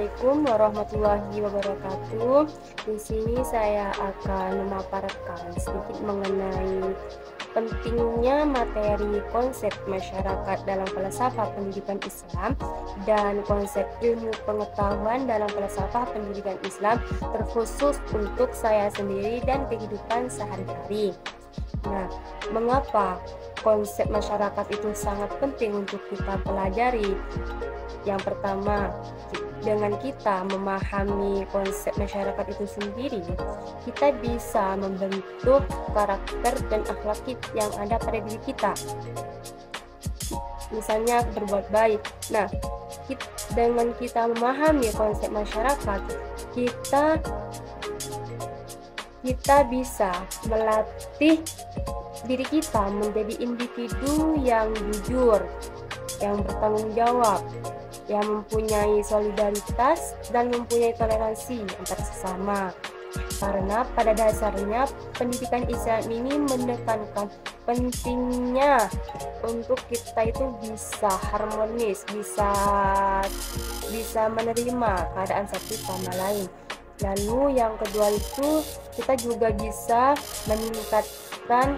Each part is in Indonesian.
Assalamualaikum warahmatullahi wabarakatuh. Di sini saya akan memaparkan sedikit mengenai pentingnya materi konsep masyarakat dalam falsafah pendidikan Islam dan konsep ilmu pengetahuan dalam falsafah pendidikan Islam, terkhusus untuk saya sendiri dan kehidupan sehari-hari. Nah, mengapa konsep masyarakat itu sangat penting untuk kita pelajari? Yang pertama, dengan kita memahami konsep masyarakat itu sendiri, kita bisa membentuk karakter dan akhlak yang ada pada diri kita. Misalnya berbuat baik. Nah, dengan kita memahami konsep masyarakat, kita bisa melatih diri kita menjadi individu yang jujur, yang bertanggung jawab, yang mempunyai solidaritas dan mempunyai toleransi antar sesama. Karena pada dasarnya pendidikan Islam ini menekankan pentingnya untuk kita itu bisa harmonis, bisa menerima keadaan satu sama lain. Lalu yang kedua itu kita juga bisa meningkatkan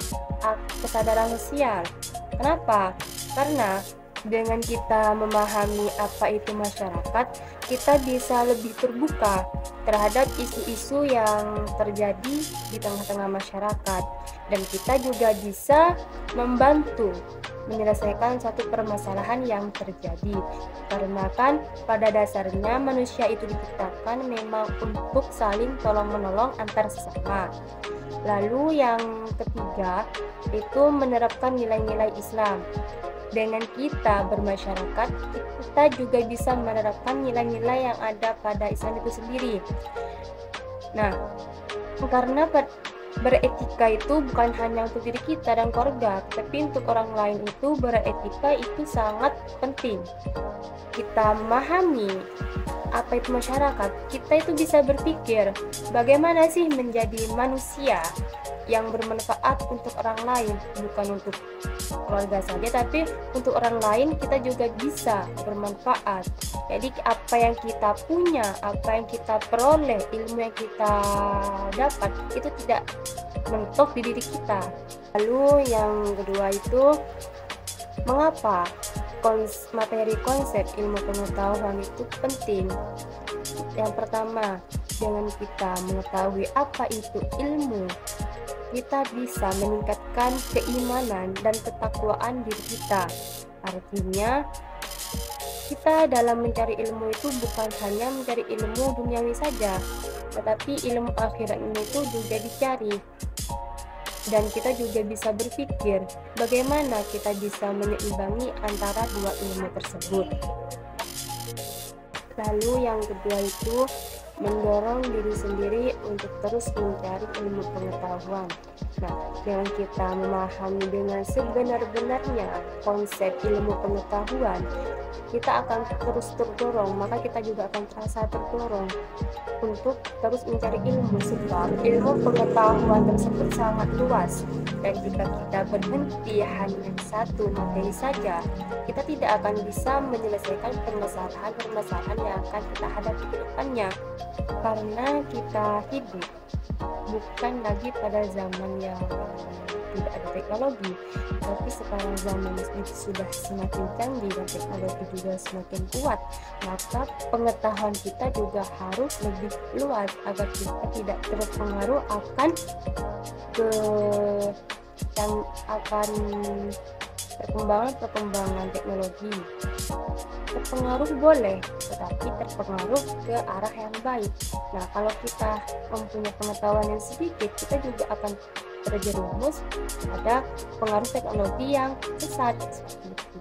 kesadaran sosial. Kenapa? Karena dengan kita memahami apa itu masyarakat, kita bisa lebih terbuka terhadap isu-isu yang terjadi di tengah-tengah masyarakat, dan kita juga bisa membantu menyelesaikan satu permasalahan yang terjadi. Karena kan pada dasarnya manusia itu diciptakan memang untuk saling tolong-menolong antar sesama. Lalu yang ketiga itu menerapkan nilai-nilai Islam. Dengan kita bermasyarakat, kita juga bisa menerapkan nilai-nilai yang ada pada Islam itu sendiri. Nah, karena beretika itu bukan hanya untuk diri kita dan keluarga, tapi untuk orang lain itu beretika itu sangat penting. Kita memahami apa itu masyarakat, kita itu bisa berpikir bagaimana sih menjadi manusia yang bermanfaat untuk orang lain, bukan untuk keluarga saja, tapi untuk orang lain kita juga bisa bermanfaat. Jadi apa yang kita punya, apa yang kita peroleh, ilmu yang kita dapat itu tidak mentok di diri kita. Lalu yang kedua itu mengapa materi konsep ilmu pengetahuan itu penting? Yang pertama, dengan kita mengetahui apa itu ilmu, kita bisa meningkatkan keimanan dan ketakwaan diri kita. Artinya, kita dalam mencari ilmu itu bukan hanya mencari ilmu duniawi saja, tetapi ilmu akhirat itu juga dicari. Dan kita juga bisa berpikir bagaimana kita bisa menyeimbangi antara dua ilmu tersebut. Lalu yang kedua itu mendorong diri sendiri untuk terus mencari ilmu pengetahuan. Nah, dengan kita memahami dengan sebenar-benarnya konsep ilmu pengetahuan, kita akan terus terdorong, maka kita juga akan terasa terdorong untuk terus mencari ilmu, sebab ilmu pengetahuan tersebut sangat luas, dan jika kita berhenti hanya satu materi saja, kita tidak akan bisa menyelesaikan permasalahan yang akan kita hadapi ke depannya. Karena kita hidup bukan lagi pada zaman yang tidak ada teknologi, tapi sekarang zaman itu sudah semakin canggih dan teknologi juga semakin kuat, maka pengetahuan kita juga harus lebih luas agar kita tidak terpengaruh akan perkembangan teknologi. Terpengaruh boleh, tetapi terpengaruh ke arah yang baik. Nah, kalau kita mempunyai pengetahuan yang sedikit, kita juga akan terjerumus pada pengaruh teknologi yang sesat seperti itu.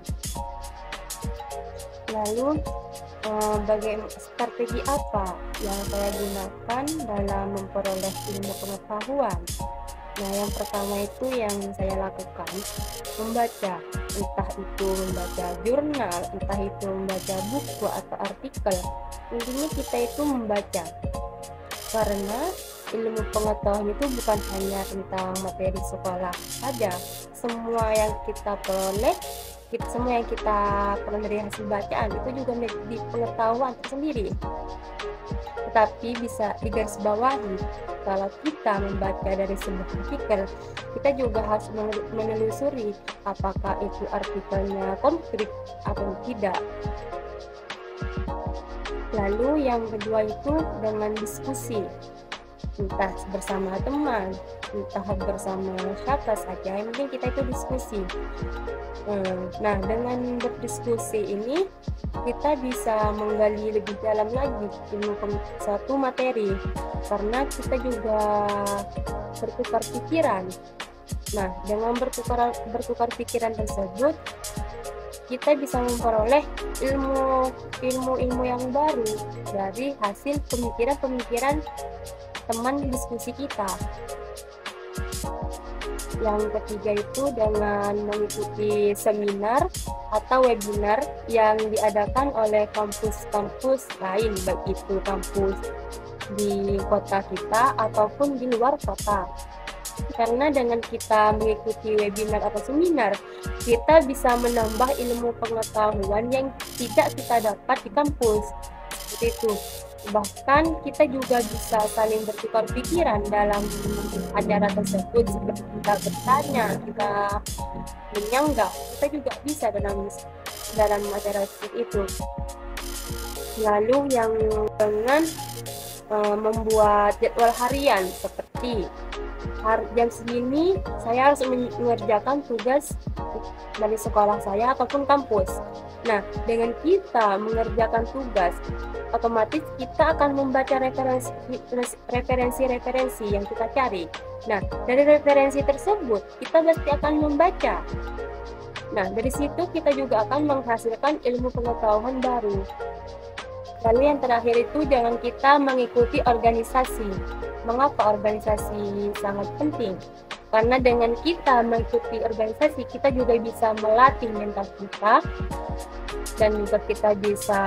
Lalu, strategi apa yang saya gunakan dalam memperoleh ilmu pengetahuan? Nah, yang pertama itu yang saya lakukan membaca, entah itu membaca jurnal, entah itu membaca buku atau artikel. Intinya kita itu membaca, karena ilmu pengetahuan itu bukan hanya tentang materi sekolah saja. Semua yang kita peroleh kita semua yang kita peroleh dari hasil bacaan itu juga menjadi pengetahuan tersendiri. Tetapi bisa digarisbawahi, kalau kita membaca dari sebuah artikel, kita juga harus menelusuri apakah itu artikelnya konkret atau tidak. Lalu yang kedua itu dengan diskusi, entah bersama teman, entah bersama siapa saja, yang penting kita itu diskusi. Nah, dengan berdiskusi ini kita bisa menggali lebih dalam lagi ilmu satu materi, karena kita juga bertukar pikiran. Nah, dengan bertukar pikiran tersebut, kita bisa memperoleh ilmu yang baru dari hasil pemikiran teman diskusi kita. Yang ketiga itu dengan mengikuti seminar atau webinar yang diadakan oleh kampus-kampus lain, baik itu kampus di kota kita ataupun di luar kota. Karena dengan kita mengikuti webinar atau seminar, kita bisa menambah ilmu pengetahuan yang tidak kita dapat di kampus. Seperti itu. Bahkan kita juga bisa saling bertukar pikiran dalam acara tersebut, seperti kita bertanya, kita menyanggah, kita juga bisa dalam acara seperti itu. Lalu yang dengan membuat jadwal harian, seperti jam segini saya harus mengerjakan tugas dari sekolah saya ataupun kampus. Nah, dengan kita mengerjakan tugas, otomatis kita akan membaca referensi yang kita cari. Nah, dari referensi tersebut kita pasti akan membaca. Nah, dari situ kita juga akan menghasilkan ilmu pengetahuan baru. Lalu yang terakhir itu jangan kita mengikuti organisasi. Mengapa organisasi sangat penting? Karena dengan kita mengikuti organisasi, kita juga bisa melatih mental kita, dan juga kita bisa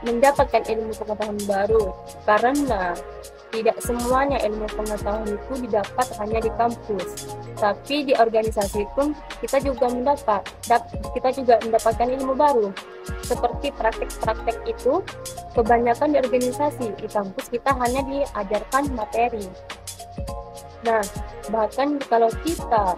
mendapatkan ilmu pengetahuan baru. Karena tidak semuanya ilmu pengetahuan itu didapat hanya di kampus, tapi di organisasi pun kita juga mendapatkan ilmu baru. Seperti praktek-praktek itu kebanyakan di organisasi, di kampus kita hanya diajarkan materi. Nah, bahkan kalau kita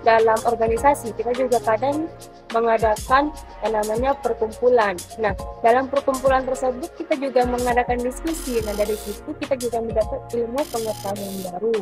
dalam organisasi, kita juga kadang mengadakan yang namanya perkumpulan. Nah, dalam perkumpulan tersebut kita juga mengadakan diskusi. Nah, dari situ kita juga mendapat ilmu pengetahuan baru.